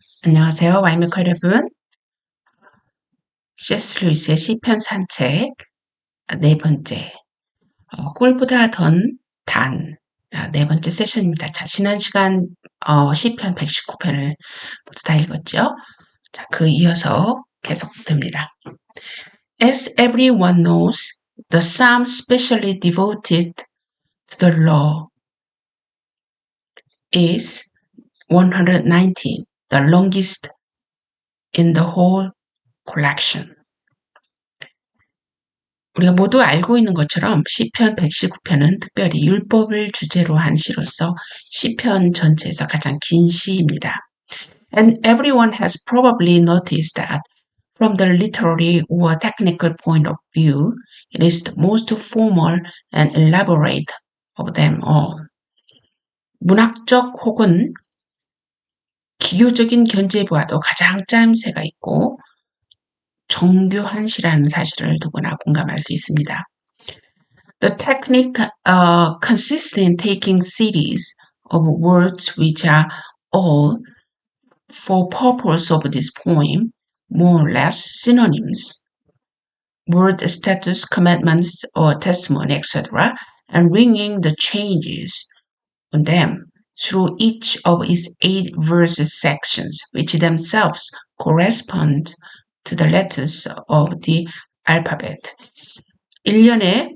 안녕하세요. 와이메커 여러분. C.S. 루이스의 시편 산책 네 번째, 꿀보다 단 네 번째 세션입니다. 자, 지난 시간 시편 119편을 모두 다 읽었죠? 자, 그 이어서 계속됩니다. As everyone knows, the psalm specially devoted to the law is 119, the longest in the whole collection. 우리가 모두 알고 있는 것처럼 시편 119편은 특별히 율법을 주제로 한 시로서 시편 전체에서 가장 긴 시입니다. And everyone has probably noticed that from the literary or technical point of view, it is the most formal and elaborate of them all. 문학적 혹은 기교적인 견지에 보아도 가장 짜임새가 있고 정교한 시라는 사실을 누구나 공감할 수 있습니다. The technique consists in taking series of words which are all, for purpose of this poem, more or less synonyms, word status, commandments, or testimony, etc., and bringing the changes on them through each of its 8 verse sections, which themselves correspond to the letters of the alphabet. 1년에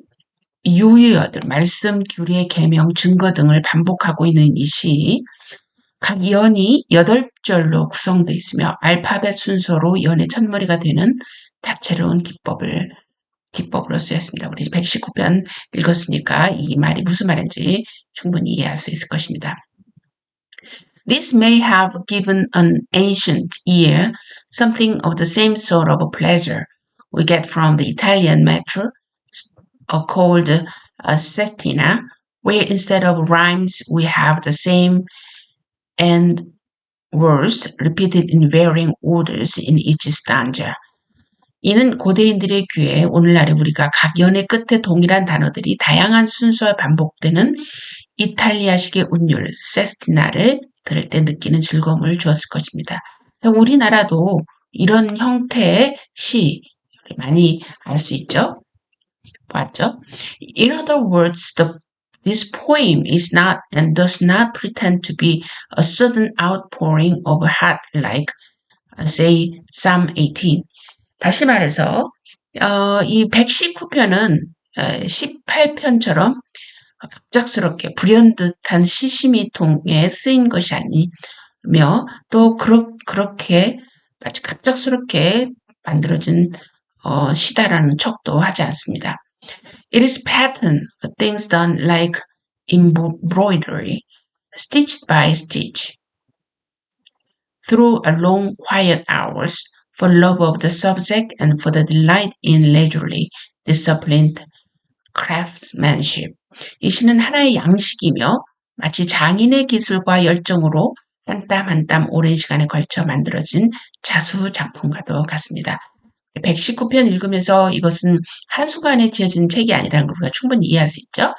유의어들, 말씀, 규례, 계명, 증거 등을 반복하고 있는 이 시, 각 연이 8절로 구성되어 있으며 알파벳 순서로 연의 첫머리가 되는 다채로운 기법으로 쓰였습니다. 우리 119편 읽었으니까 이 말이 무슨 말인지 충분히 이해할 수 있을 것입니다. This may have given an ancient ear something of the same sort of pleasure we get from the Italian metre, called settina, where instead of rhymes we have the same end words repeated in varying orders in each stanza. 이는 고대인들의 귀에 오늘날의 우리가 각 연의 끝에 동일한 단어들이 다양한 순서에 반복되는 이탈리아식의 운율, 세스티나를 들을 때 느끼는 즐거움을 주었을 것입니다. 우리나라도 이런 형태의 시 많이 알 수 있죠? 봤죠? In other words, this poem is not and does not pretend to be a sudden outpouring of heart like, say, Psalm 18. 다시 말해서 이 119편은 18편처럼 갑작스럽게 불현듯한 시심이 통해 쓰인 것이 아니며 또 그렇게 마치 갑작스럽게 만들어진 시다라는 척도 하지 않습니다. It is pattern, things done like embroidery, stitched by stitch, through a long quiet hours, for love of the subject and for the delight in leisurely, disciplined craftsmanship. 이 시는 하나의 양식이며 마치 장인의 기술과 열정으로 한 땀 한 땀 오랜 시간에 걸쳐 만들어진 자수 작품과도 같습니다. 119편 읽으면서 이것은 한순간에 지어진 책이 아니라는 걸 우리가 충분히 이해할 수 있죠.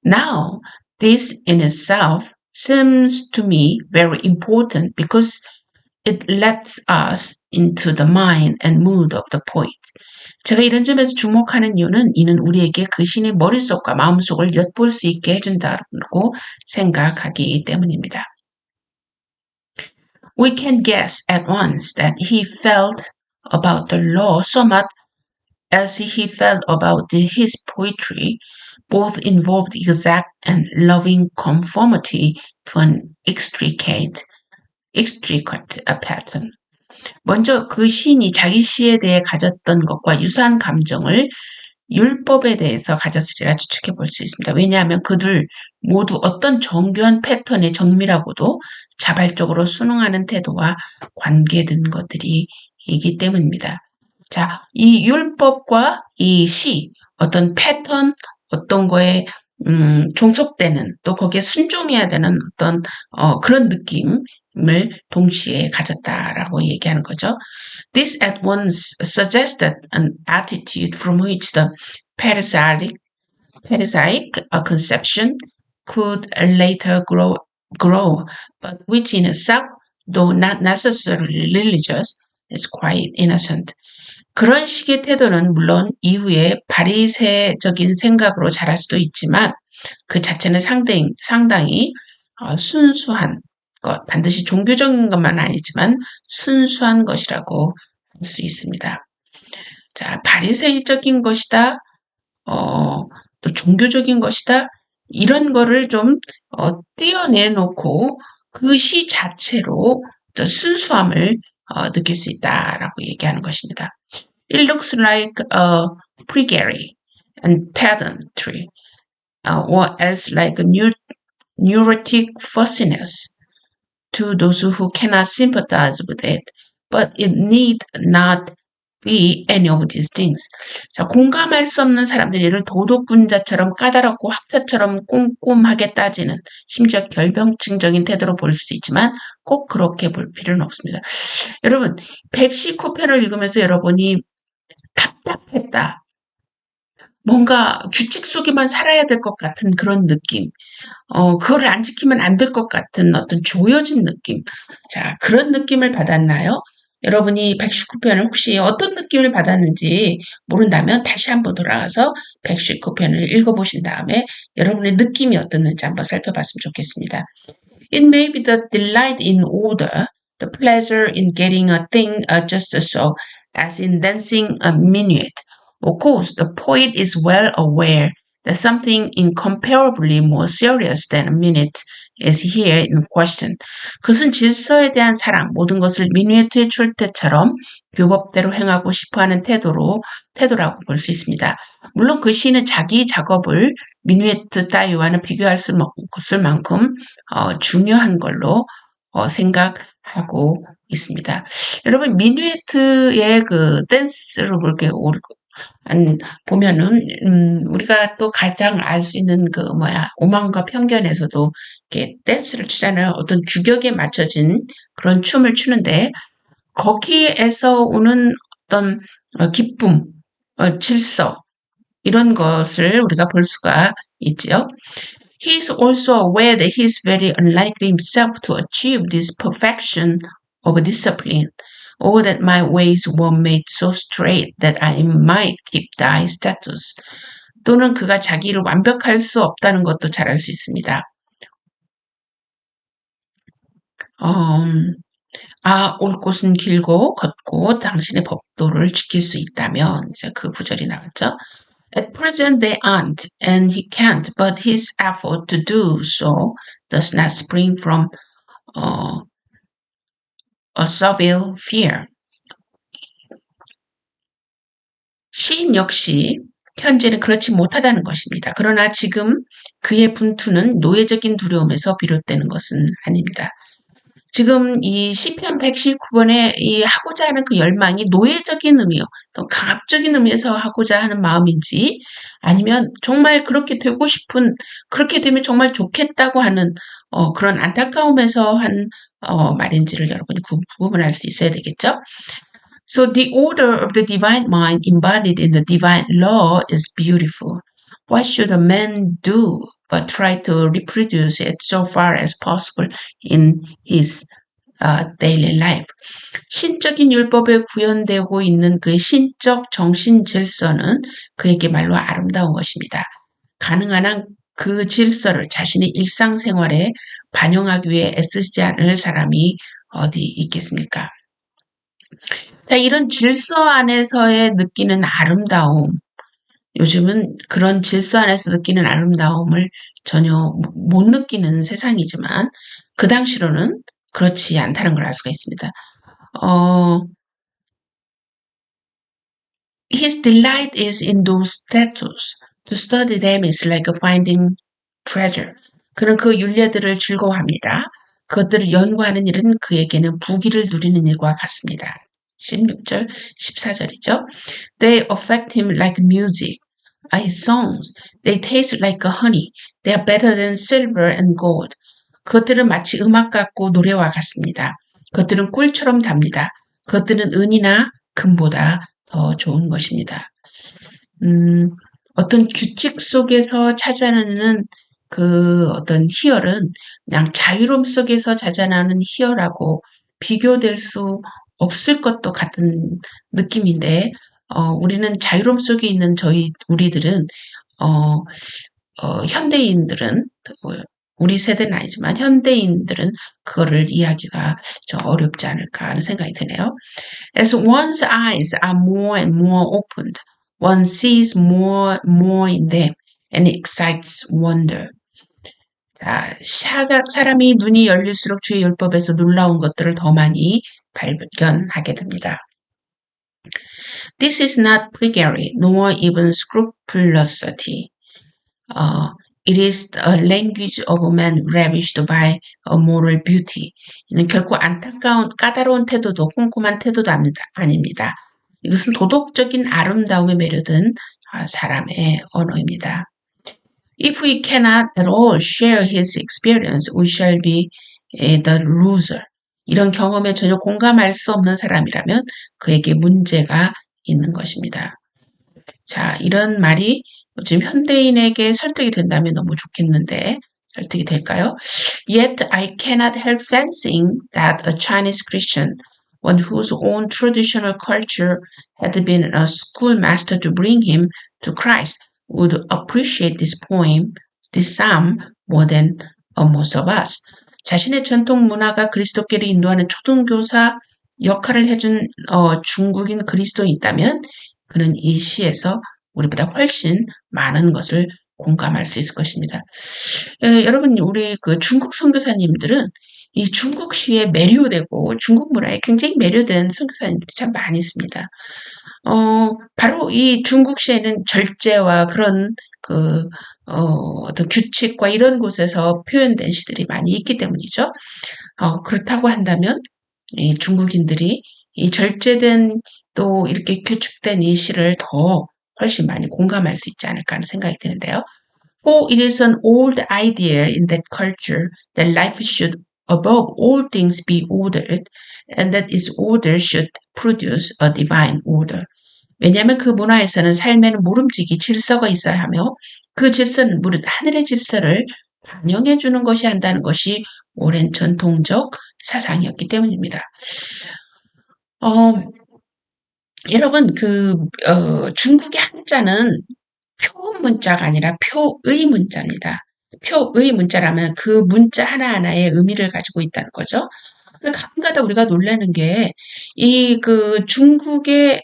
Now, this in itself seems to me very important because it lets us into the mind and mood of the poet. 제가 이런 점에서 주목하는 이유는 이는 우리에게 그 신의 머릿속과 마음속을 엿볼 수 있게 해준다고 생각하기 때문입니다. We can guess at once that he felt about the law so much as he felt about his poetry, both involved exact and loving conformity to an extricate pattern. 먼저 그 시인이 자기 시에 대해 가졌던 것과 유사한 감정을 율법에 대해서 가졌으리라 추측해 볼 수 있습니다. 왜냐하면 그들 모두 어떤 정교한 패턴의 정밀하고도 자발적으로 순응하는 태도와 관계된 것들이기 때문입니다. 자, 이 율법과 이 시, 어떤 패턴, 어떤 거에 종속되는 또 거기에 순종해야 되는 어떤 그런 느낌을 동시에 가졌다라고 얘기하는 거죠. This at once suggested an attitude from which the Pharisaic conception could later grow, but which in itself though not necessarily religious, is quite innocent. 그런 식의 태도는 물론 이후에 바리새적인 생각으로 자랄 수도 있지만 그 자체는 상당히 순수한 것, 반드시 종교적인 것만 아니지만 순수한 것이라고 할 수 있습니다. 자, 바리새적인 것이다, 또 종교적인 것이다, 이런 거를 좀 띄어내놓고 그 시 자체로 순수함을 느낄 수 있다라고 얘기하는 것입니다. It looks like pregary and pedantry, or else like a neurotic fussiness to those who cannot sympathize with it, but it need not be any of these things. 자, 공감할 수 없는 사람들이 이를 도덕군자처럼 까다롭고 학자처럼 꼼꼼하게 따지는 심지어 결병증적인 태도로 볼 수도 있지만 꼭 그렇게 볼 필요는 없습니다. 여러분, 119편을 읽으면서 여러분이 답답했다. 뭔가 규칙 속에만 살아야 될 것 같은 그런 느낌. 그거를 안 지키면 안 될 것 같은 어떤 조여진 느낌. 자, 그런 느낌을 받았나요? 여러분이 119편을 혹시 어떤 느낌을 받았는지 모른다면 다시 한번 돌아가서 119편을 읽어보신 다음에 여러분의 느낌이 어떻는지 한번 살펴봤으면 좋겠습니다. It may be the delight in order, the pleasure in getting a thing just so, as in dancing a minuet. Of course, the poet is well aware that something incomparably more serious than a minute is here in question. 그것은 질서에 대한 사랑, 모든 것을 미누에트에 출 때처럼 규법대로 행하고 싶어하는 태도라고 볼 수 있습니다. 물론 그 시는 자기 작업을 미누에트 따위와는 비교할 수 없을 만큼 중요한 걸로 생각하고 있습니다. 여러분 미누에트의 그 댄스를 그렇게 보면은 우리가 또 가장 알 수 있는 그 오만과 편견에서도 이렇게 댄스를 추잖아요. 어떤 규격에 맞춰진 그런 춤을 추는데 거기에서 오는 어떤 기쁨, 질서 이런 것을 우리가 볼 수가 있지요. He is also aware that he is very unlikely himself to achieve this perfection of discipline, or that my ways were made so straight that I might keep thy status. 또는 그가 자기를 완벽할 수 없다는 것도 잘 알 수 있습니다. 올 곳은 길고 걷고 당신의 법도를 지킬 수 있다면 이제 그 구절이 나왔죠. At present they aren't, and he can't, but his effort to do so does not spring from a servile fear. 시인 역시 현재는 그렇지 못하다는 것입니다. 그러나 지금 그의 분투는 노예적인 두려움에서 비롯되는 것은 아닙니다. 지금 이 시편 119번에 이 하고자 하는 그 열망이 노예적인 의미요, 또 강압적인 의미에서 하고자 하는 마음인지 아니면 정말 그렇게 되고 싶은, 그렇게 되면 정말 좋겠다고 하는 그런 안타까움에서 한 말인지를 여러분이 구분할 수 있어야 되겠죠. So the order of the divine mind embodied in the divine law is beautiful. What should a man do but try to reproduce it so far as possible in his daily life? 신적인 율법에 구현되고 있는 그의 신적 정신 질서는 그에게 말로 아름다운 것입니다. 가능한 한 그 질서를 자신의 일상생활에 반영하기 위해 애쓰지 않을 사람이 어디 있겠습니까? 자, 이런 질서 안에서의 느끼는 아름다움, 요즘은 그런 질서 안에서 느끼는 아름다움을 전혀 못 느끼는 세상이지만 그 당시로는 그렇지 않다는 걸 알 수가 있습니다. His delight is in those statutes. To study them is like finding treasure. 그는 그 율례들을 즐거워합니다. 그것들을 연구하는 일은 그에게는 부귀를 누리는 일과 같습니다. 16절, 14절이죠. They affect him like music. His songs, they taste like honey. They are better than silver and gold. 그것들은 마치 음악 같고 노래와 같습니다. 그것들은 꿀처럼 답니다. 그것들은 은이나 금보다 더 좋은 것입니다. 어떤 규칙 속에서 찾아내는 그 어떤 희열은 그냥 자유로움 속에서 자자나는 희열하고 비교될 수 없을 것도 같은 느낌인데, 우리는 자유로움 속에 있는 우리들은, 어, 현대인들은, 우리 세대는 아니지만 현대인들은 그거를 이해하기가 좀 어렵지 않을까 하는 생각이 드네요. As one's eyes are more and more opened, one sees more and more in them and excites wonder. 자, 사람이 눈이 열릴수록 주의 율법에서 놀라운 것들을 더 많이 발견하게 됩니다. This is not pregary, nor even scrupulosity. It is a language of a man ravished by a moral beauty. 이는 결코 안타까운 까다로운 태도도 꼼꼼한 태도도 아닙니다. 이것은 도덕적인 아름다움에 매료된 사람의 언어입니다. If we cannot at all share his experience, we shall be the loser. 이런 경험에 전혀 공감할 수 없는 사람이라면 그에게 문제가 있는 것입니다. 자, 이런 말이 지금 현대인에게 설득이 된다면 너무 좋겠는데 설득이 될까요? Yet I cannot help fancying that a Chinese Christian, one whose own traditional culture had been a schoolmaster to bring him to Christ, would appreciate this poem, this psalm, more than most of us. 자신의 전통 문화가 그리스도께를 인도하는 초등교사 역할을 해준 중국인 그리스도인이 있다면 그는 이 시에서 우리보다 훨씬 많은 것을 공감할 수 있을 것입니다. 여러분, 우리 그 중국 선교사님들은 이 중국 시에 매료되고 중국 문화에 굉장히 매료된 선교사님들이 참 많이 있습니다. 바로 이 중국 시에는 절제와 그런 어떤 규칙과 이런 곳에서 표현된 시들이 많이 있기 때문이죠. 그렇다고 한다면 이 중국인들이 이 절제된 또 이렇게 규칙된 이 시를 더 훨씬 많이 공감할 수 있지 않을까 하는 생각이 드는데요. For it is an old idea in that culture that life should above all things be ordered and that its order should produce a divine order. 왜냐하면 그 문화에서는 삶에는 모름지기 질서가 있어야 하며 그 질서는 무릇 하늘의 질서를 반영해 주는 것이 한다는 것이 오랜 전통적 사상이었기 때문입니다. 여러분, 중국의 한자는 표 문자가 아니라 표의 문자입니다. 표의 문자라면 그 문자 하나하나의 의미를 가지고 있다는 거죠. 가끔가다 우리가 놀라는 게 중국의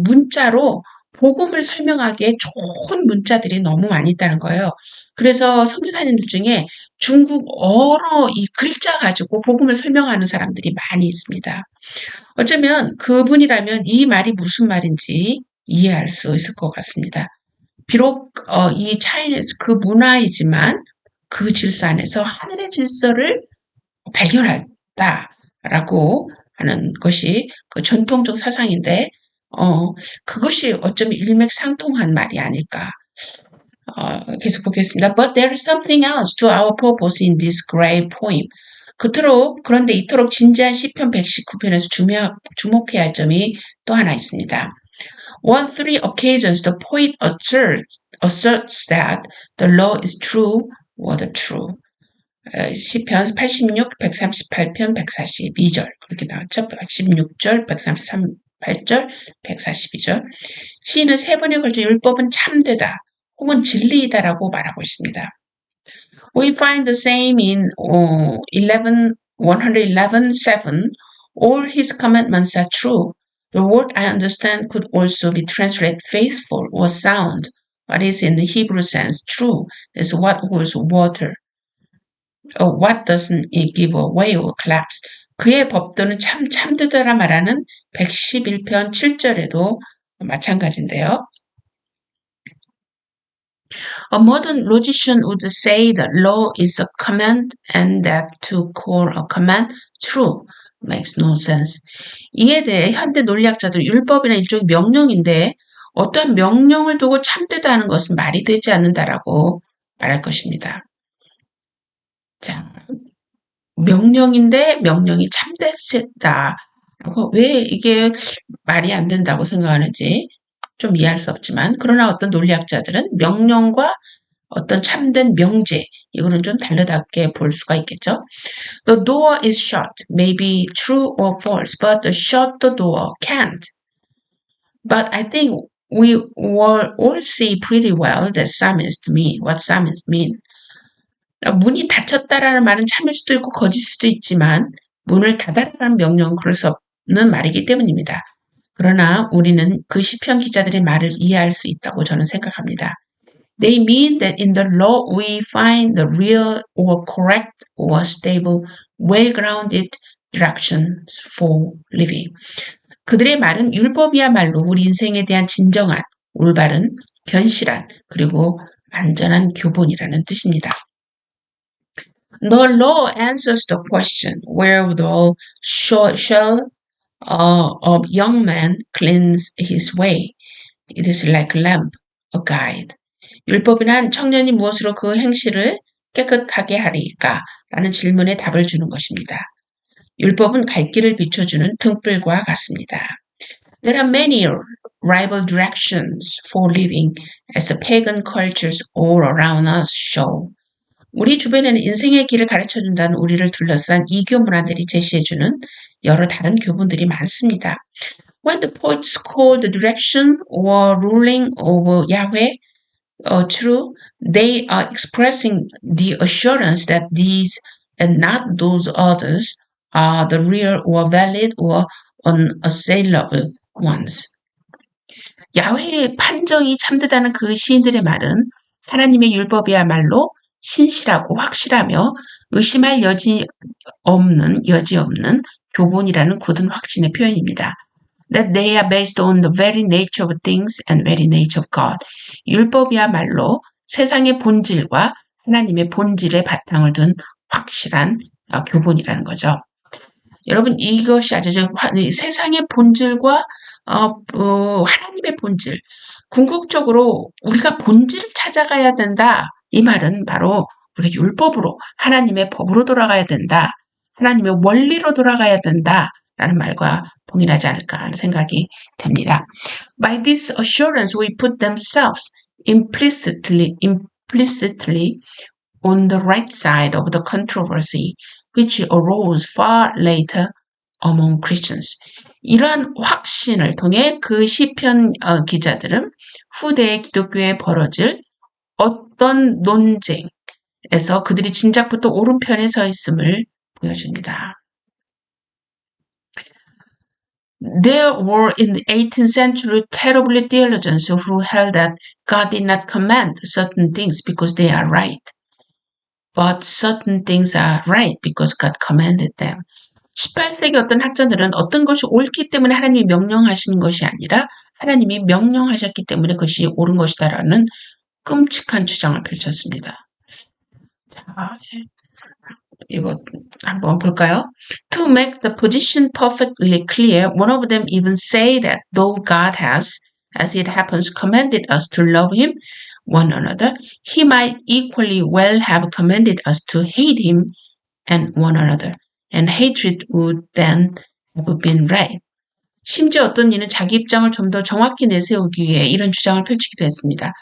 문자로 복음을 설명하기에 좋은 문자들이 너무 많이 있다는 거예요. 그래서 선교사님들 중에 중국어로 이 글자 가지고 복음을 설명하는 사람들이 많이 있습니다. 어쩌면 그분이라면 이 말이 무슨 말인지 이해할 수 있을 것 같습니다. 비록 이 차이니즈 그 문화이지만 그 질서 안에서 하늘의 질서를 발견했다라고 하는 것이 그 전통적 사상인데 그것이 어쩌면 일맥상통한 말이 아닐까. 계속 보겠습니다. But there is something else to our purpose in this great poem. 그런데 이토록 진지한 시편 119편에서 주목해야 할 점이 또 하나 있습니다. On 3 occasions, the poet asserts that the law is true, word true. 시편 86, 138편, 142절 그렇게 나왔죠. 116절, 138절, 142절. 시인은 세 번에 걸쳐 율법은 참되다 혹은 진리이다라고 말하고 있습니다. We find the same in 111:7. All his commandments are true. The word I understand could also be translated faithful or sound. What is in the Hebrew sense true is what holds water. What doesn't it give away or collapse? 그의 법도는 참되더라 말하는 111편 7절에도 마찬가지인데요. A modern logician would say that law is a command and that to call a command true makes no sense. 이에 대해 현대 논리학자들 율법이나 일종의 명령인데 어떤 명령을 두고 참되다 하는 것은 말이 되지 않는다라고 말할 것입니다. 자, 명령인데 명령이 참되다라고 왜 이게 말이 안 된다고 생각하는지 좀 이해할 수 없지만 그러나 어떤 논리학자들은 명령과 어떤 참된 명제, 이거는 좀 다르게 볼 수가 있겠죠. The door is shut, may be true or false, but shut the door can't. But I think we all see pretty well that psalmist mean, what psalmist mean. 문이 닫혔다라는 말은 참일 수도 있고 거짓일 수도 있지만 문을 닫아라는 명령은 그럴 수 없는 말이기 때문입니다. 그러나 우리는 그 시편 기자들의 말을 이해할 수 있다고 저는 생각합니다. They mean that in the law we find the real or correct or stable, well-grounded directions for living. 그들의 말은 율법이야말로 우리 인생에 대한 진정한, 올바른, 견실한, 그리고 안전한 교본이라는 뜻입니다. The law answers the question, wherewithal shall a young man cleanse his way? It is like a lamp, a guide. 율법이란 청년이 무엇으로 그 행실을 깨끗하게 하리까? 라는 질문에 답을 주는 것입니다. 율법은 갈 길을 비춰주는 등불과 같습니다. There are many rival directions for living as the pagan cultures all around us show. 우리 주변에는 인생의 길을 가르쳐준다는 우리를 둘러싼 이교 문화들이 제시해주는 여러 다른 교본들이 많습니다. When the poets call the direction or ruling of Yahweh true, they are expressing the assurance that these and not those others are the real or valid or unassailable ones. 야훼의 판정이 참되다는 그 시인들의 말은 하나님의 율법이야말로 신실하고 확실하며 의심할 여지 없는 교본이라는 굳은 확신의 표현입니다. That they are based on the very nature of things and very nature of God. 율법이야말로 세상의 본질과 하나님의 본질의 바탕을 둔 확실한 교본이라는 거죠. 여러분, 이것이 아주 세상의 본질과 하나님의 본질, 궁극적으로 우리가 본질을 찾아가야 된다. 이 말은 바로 우리가 율법으로, 하나님의 법으로 돌아가야 된다. 하나님의 원리로 돌아가야 된다. 라는 말과 동일하지 않을까 하는 생각이 됩니다. By this assurance, we put themselves implicitly on the right side of the controversy which arose far later among Christians. 이러한 확신을 통해 그 시편 기자들은 후대의 기독교에 벌어질 어떤 논쟁에서 그들이 진작부터 오른편에 서 있음을 보여줍니다. There were in the 18th century terrible theologians who held that God did not command certain things because they are right, but certain things are right because God commanded them. 18세기 어떤 학자들은 어떤 것이 옳기 때문에 하나님이 명령하신 것이 아니라 하나님이 명령하셨기 때문에 그것이 옳은 것이다라는 끔찍한 주장을 펼쳤습니다. 자, 이거 한번 볼까요? To make the position perfectly clear, one of them even say that though God has, as it happens, commanded us to love him, one another, he might equally well have commanded us to hate him and one another, and hatred would then have been right. 심지어 어떤 이는 자기 입장을 좀 더 정확히 내세우기 위해 이런 주장을 펼치기도 했습니다.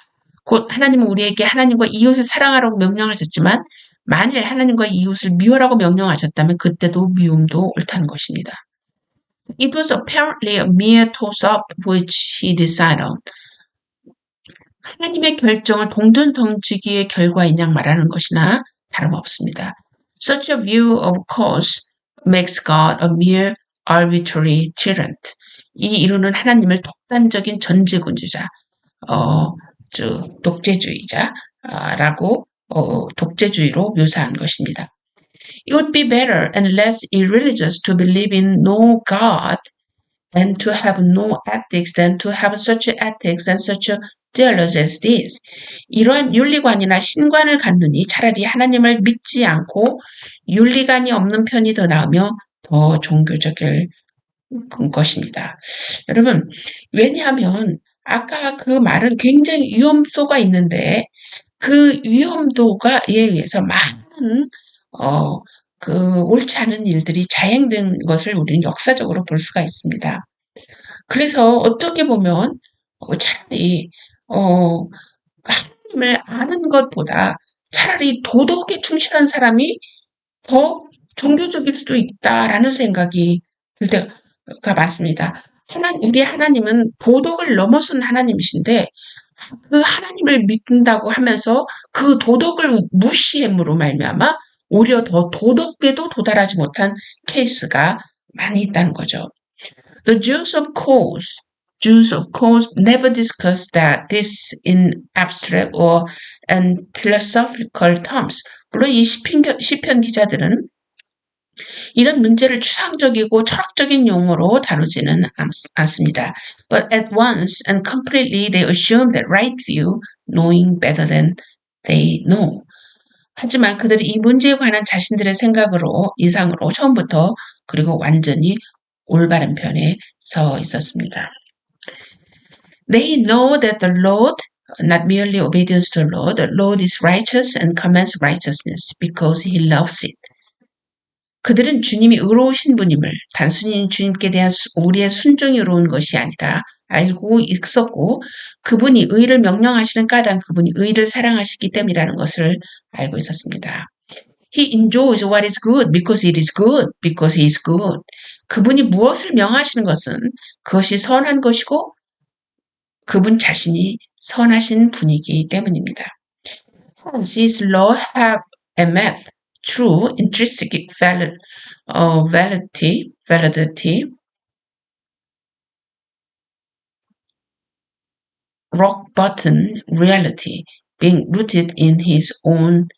곧 하나님은 우리에게 하나님과 이웃을 사랑하라고 명령하셨지만 만일 하나님과 이웃을 미워라고 명령하셨다면 그때도 미움도 옳다는 것입니다. It was apparently a mere toss-up which he decided on. 하나님의 결정을 동전 던지기의 결과인 양 말하는 것이나 다름없습니다. Such a view, of course, makes God a mere arbitrary tyrant. 이 이론은 하나님을 독단적인 전지군주자, 독재주의자라고 독재주의로 묘사한 것입니다. It would be better and less irreligious to believe in no God and to have no ethics than to have such ethics and such theology as this. 이러한 윤리관이나 신관을 갖느니 차라리 하나님을 믿지 않고 윤리관이 없는 편이 더 나으며 더 종교적일 것입니다. 여러분, 왜냐하면 아까 그 말은 굉장히 위험도가 있는데 그 위험도에 의해서 많은 옳지 않은 일들이 자행된 것을 우리는 역사적으로 볼 수가 있습니다. 그래서 어떻게 보면 차라리 하나님 하나님을 아는 것보다 차라리 도덕에 충실한 사람이 더 종교적일 수도 있다라는 생각이 들 때가 많습니다. 우리 하나님은 도덕을 넘어선 하나님이신데 그 하나님을 믿는다고 하면서 그 도덕을 무시함으로 말미암아 오히려 더 도덕에도 도달하지 못한 케이스가 많이 있다는 거죠. The Jews of course never discuss that this in abstract or in philosophical terms. 물론 이 시편 기자들은 이런 문제를 추상적이고 철학적인 용어로 다루지는 않습니다. But at once and completely they assume the right view, knowing better than they know. 하지만 그들은 이 문제에 관한 자신들의 이상으로 처음부터 그리고 완전히 올바른 편에 서 있었습니다. They know that the Lord, not merely obedience to the Lord is righteous and commands righteousness because he loves it. 그들은 주님이 의로우신 분임을 단순히 주님께 대한 우리의 순종이 의로운 것이 아니라 알고 있었고 그분이 의를 명령하시는 까닭 그분이 의를 사랑하시기 때문이라는 것을 알고 있었습니다. He enjoys what is good because it is good, because he is good. 그분이 무엇을 명하시는 것은 그것이 선한 것이고 그분 자신이 선하신 분이기 때문입니다. Hence his law have a method. True, intrinsic validity, rock bottom reality, being rooted in his own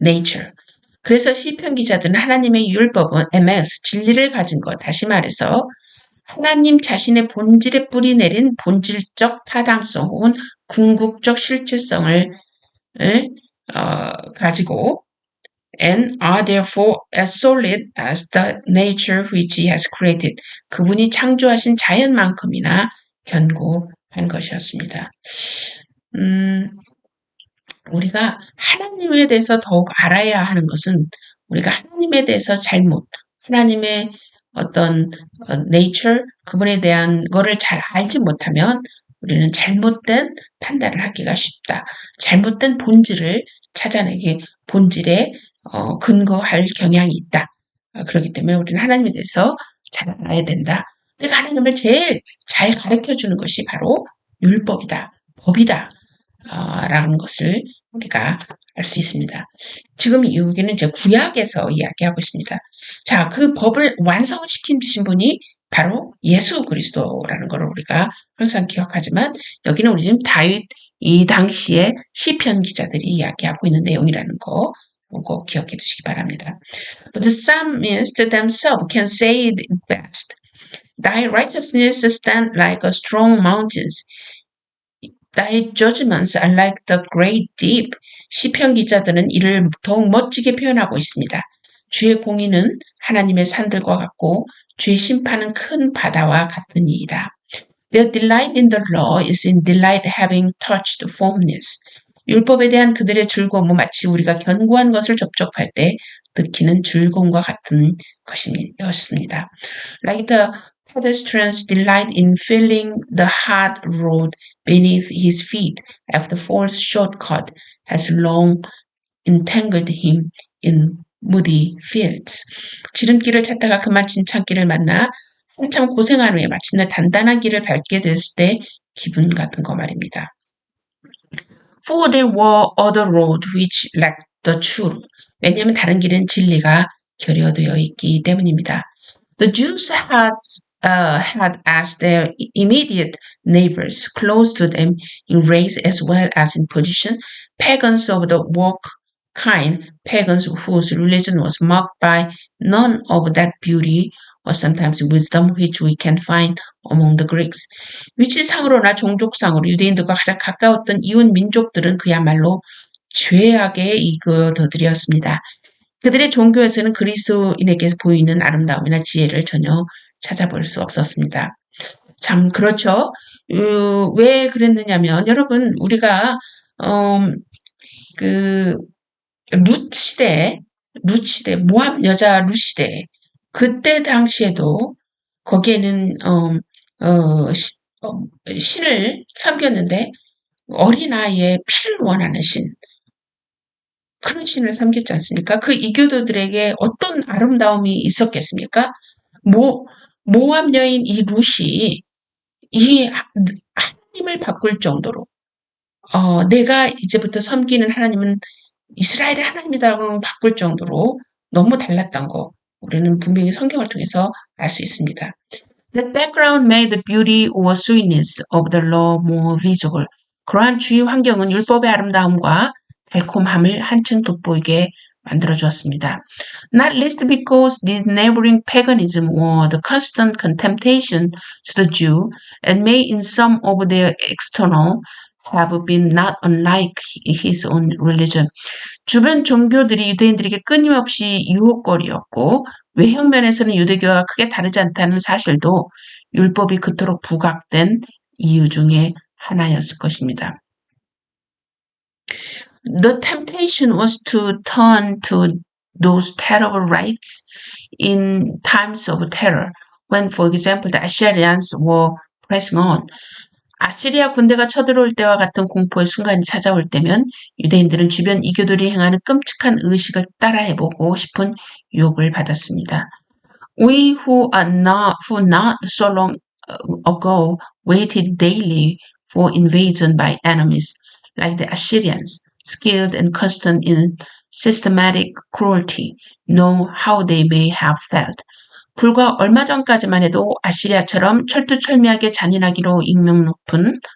nature. 그래서 시편 기자들은 하나님의 율법은 MS, 진리를 가진 것, 다시 말해서 하나님 자신의 본질에 뿌리 내린 본질적 타당성 혹은 궁극적 실체성을 가지고 and are therefore as solid as the nature which he has created. 그분이 창조하신 자연만큼이나 견고한 것이었습니다. 우리가 하나님에 대해서 더욱 알아야 하는 것은 우리가 하나님에 대해서 하나님의 어떤 nature, 그분에 대한 거를 잘 알지 못하면 우리는 잘못된 판단을 하기가 쉽다. 잘못된 본질을 찾아내기, 본질에 근거할 경향이 있다. 그렇기 때문에 우리는 하나님에 대해서 잘 알아야 된다. 내가 하나님을 제일 잘 가르쳐주는 것이 바로 율법이다, 법이다. 라는 것을 우리가 알 수 있습니다. 지금 여기는 이제 구약에서 이야기하고 있습니다. 자, 그 법을 완성시키신 분이 바로 예수 그리스도라는 것을 우리가 항상 기억하지만 여기는 우리 지금 다윗 이 당시에 시편 기자들이 이야기하고 있는 내용이라는 거 꼭 기억해 두시기 바랍니다. But the psalmists themselves can say it best. Thy righteousness stand like a strong mountains. Thy judgments are like the great deep. 시편 기자들은 이를 더욱 멋지게 표현하고 있습니다. 주의 공의는 하나님의 산들과 같고 주의 심판은 큰 바다와 같은 이이다. Their delight in the law is in delight having touched firmness. 율법에 대한 그들의 즐거움은 마치 우리가 견고한 것을 접촉할 때 느끼는 즐거움과 같은 것이었습니다. Like the pedestrian's delight in feeling the hard road beneath his feet after false shortcut has long entangled him in muddy fields. 지름길을 찾다가 그만 진창길을 만나 한참 고생한 후에 마침내 단단한 길을 밟게 됐을 때 기분 같은 거 말입니다. For there were other roads which lacked the truth. 왜냐하면 다른 길은 진리가 결여되어 있기 때문입니다. The Jews had as their immediate neighbors, close to them in race as well as in position, pagans of the work kind, pagans whose religion was marked by none of that beauty or sometimes wisdom which we can find among the Greeks. 위치상으로나 종족상으로 유대인들과 가장 가까웠던 이웃 민족들은 그야말로 죄악에 이끌어들였습니다. 그들의 종교에서는 그리스도인에게서 보이는 아름다움이나 지혜를 전혀 찾아볼 수 없었습니다. 참 그렇죠. 왜 그랬느냐면 여러분 우리가 룻 시대 모압 여자 룻 시대 그때 당시에도 거기에는 신을 섬겼는데 어린아이의 피를 원하는 신, 그런 신을 섬겼지 않습니까? 그 이교도들에게 어떤 아름다움이 있었겠습니까? 모, 모압 여인 이 룻이 이 하나님을 바꿀 정도로 내가 이제부터 섬기는 하나님은 이스라엘의 하나님이다라고 바꿀 정도로 너무 달랐던 거 우리는 분명히 성경을 통해서 알 수 있습니다. That background made the beauty or sweetness of the law more visible. 그러한 주위 환경은 율법의 아름다움과 달콤함을 한층 돋보이게 만들어 주었습니다. Not least because this neighboring paganism or the constant contemptation to the Jew and may in some of their external have been not unlike his own religion. 주변 종교들이 유대인들에게 끊임없이 유혹거리였고 외형 면에서는 유대교와 크게 다르지 않다는 사실도 율법이 그토록 부각된 이유 중에 하나였을 것입니다. The temptation was to turn to those terrible rites in times of terror, when, for example, the Assyrians were pressing on. 아시리아 군대가 쳐들어올 때와 같은 공포의 순간이 찾아올 때면 유대인들은 주변 이교들이 행하는 끔찍한 의식을 따라해보고 싶은 유혹을 받았습니다. We who not so long ago waited daily for invasion by enemies, like the Assyrians, skilled and constant in systematic cruelty, know how they may have felt. 불과 얼마 전까지만 해도 아시리아처럼 철두철미하게 잔인하기로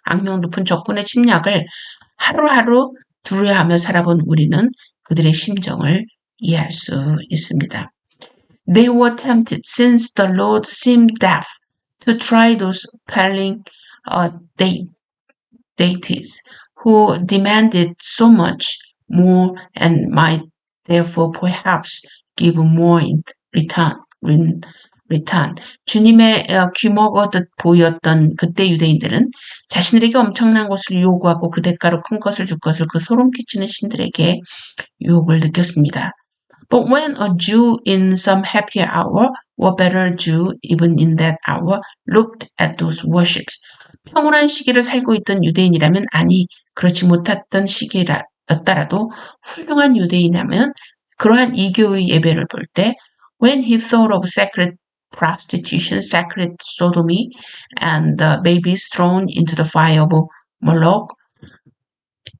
악명 높은 적군의 침략을 하루하루 두려워하며 살아본 우리는 그들의 심정을 이해할 수 있습니다. They were tempted, since the Lord seemed deaf, to try those appalling deities who demanded so much more and might therefore perhaps give more in return. 주님의 귀먹어듯 보였던 그때 유대인들은 자신들에게 엄청난 것을 요구하고 그 대가로 큰 것을 줄 것을 그 소름 끼치는 신들에게 유혹을 느꼈습니다. But when a Jew in some happier hour, or better Jew even in that hour, looked at those worships, 평온한 시기를 살고 있던 유대인이라면 아니 그렇지 못했던 시기였더라도 훌륭한 유대인이라면 그러한 이교의 예배를 볼 때 when he thought of sacred prostitution, sacred sodomy, and the babies thrown into the fire of Moloch,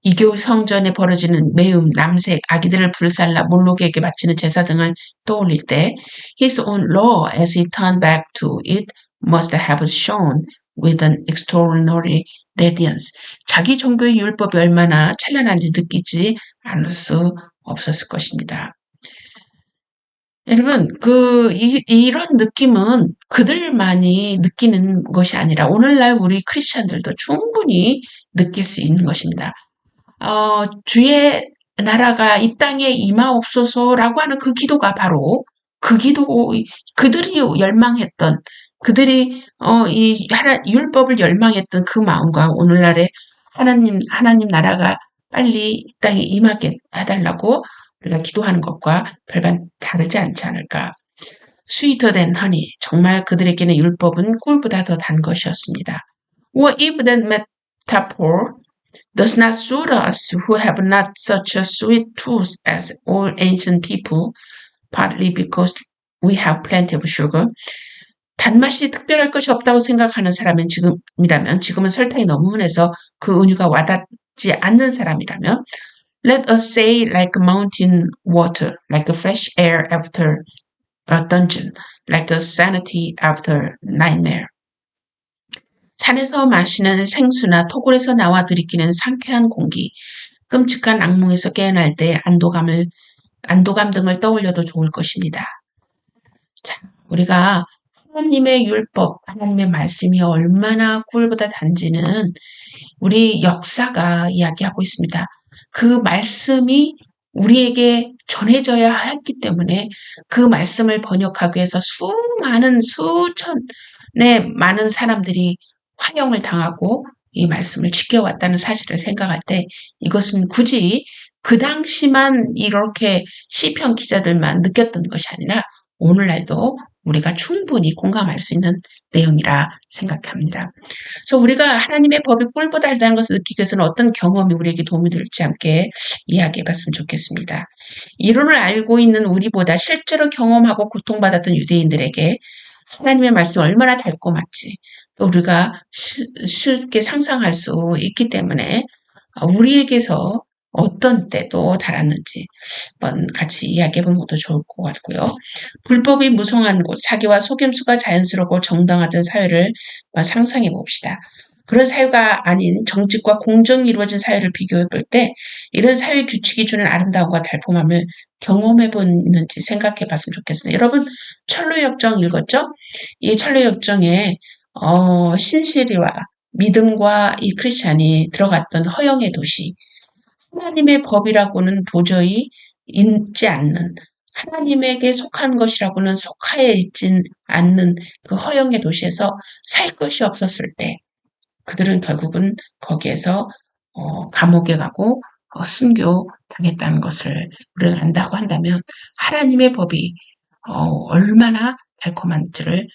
이교 성전에 벌어지는 매음, 남색, 아기들을 불살라 몰록에게 바치는 제사 등을 떠올릴 때 his own law as he turned back to it must have shone with an extraordinary radiance. 자기 종교의 율법이 얼마나 찬란한지 느끼지 않을 수 없었을 것입니다. 여러분, 이런 느낌은 그들만이 느끼는 것이 아니라 오늘날 우리 크리스찬들도 충분히 느낄 수 있는 것입니다. 주의 나라가 이 땅에 임하옵소서라고 하는 그 기도가 바로 그들이 열망했던, 그들이, 율법을 열망했던 그 마음과 오늘날의 하나님 나라가 빨리 이 땅에 임하게 해달라고 우리가 기도하는 것과 별반 다르지 않지 않을까. Sweeter than honey. 정말 그들에게는 율법은 꿀보다 더 단 것이었습니다. Or if that metaphor does not suit us who have not such a sweet tooth as all ancient people, partly because we have plenty of sugar. 단맛이 특별할 것이 없다고 생각하는 사람은 지금은 설탕이 너무 흔해서 그 은유가 와닿지 않는 사람이라면 Let us say like mountain water, like a fresh air after a dungeon, like a sanity after nightmare. 산에서 마시는 생수나 토굴에서 나와 들이키는 상쾌한 공기, 끔찍한 악몽에서 깨어날 때 안도감 등을 떠올려도 좋을 것입니다. 자, 우리가 하나님의 율법, 하나님의 말씀이 얼마나 꿀보다 단지는 우리 역사가 이야기하고 있습니다. 그 말씀이 우리에게 전해져야 했기 때문에 그 말씀을 번역하기 위해서 수천의 많은 사람들이 화형을 당하고 이 말씀을 지켜왔다는 사실을 생각할 때 이것은 굳이 그 당시만 이렇게 시편 기자들만 느꼈던 것이 아니라 오늘날도 우리가 충분히 공감할 수 있는 내용이라 생각합니다. 그래서 우리가 하나님의 법이 꿀보다 달다는 것을 느끼기 위해서는 어떤 경험이 우리에게 도움이 될지 함께 이야기해 봤으면 좋겠습니다. 이론을 알고 있는 우리보다 실제로 경험하고 고통받았던 유대인들에게 하나님의 말씀이 얼마나 달콤한지 또 우리가 쉽게 상상할 수 있기 때문에 우리에게서 어떤 때도 달았는지 한번 같이 이야기해보는 것도 좋을 것 같고요. 불법이 무성한 곳, 사기와 속임수가 자연스럽고 정당하던 사회를 상상해 봅시다. 그런 사회가 아닌 정직과 공정이 이루어진 사회를 비교해 볼 때 이런 사회 규칙이 주는 아름다움과 달콤함을 경험해 보는지 생각해 봤으면 좋겠습니다. 여러분 철로역정 읽었죠? 이 철로역정에 신실이와 믿음과 이 크리스찬이 들어갔던 허영의 도시, 하나님의 법이라고는 도저히 있지 않는, 하나님에게 속한 것이라고는 속하에 있진 않는 그 허영의 도시에서 살 것이 없었을 때 그들은 결국은 거기에서 감옥에 가고 순교 당했다는 것을 우리가 안다고 한다면 하나님의 법이 얼마나 달콤한지를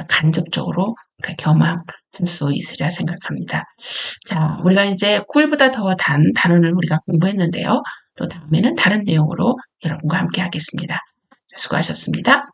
간접적으로 경험할 수 있으리라 생각합니다. 자, 우리가 이제 꿀보다 더 단 단원을 우리가 공부했는데요. 또 다음에는 다른 내용으로 여러분과 함께 하겠습니다. 수고하셨습니다.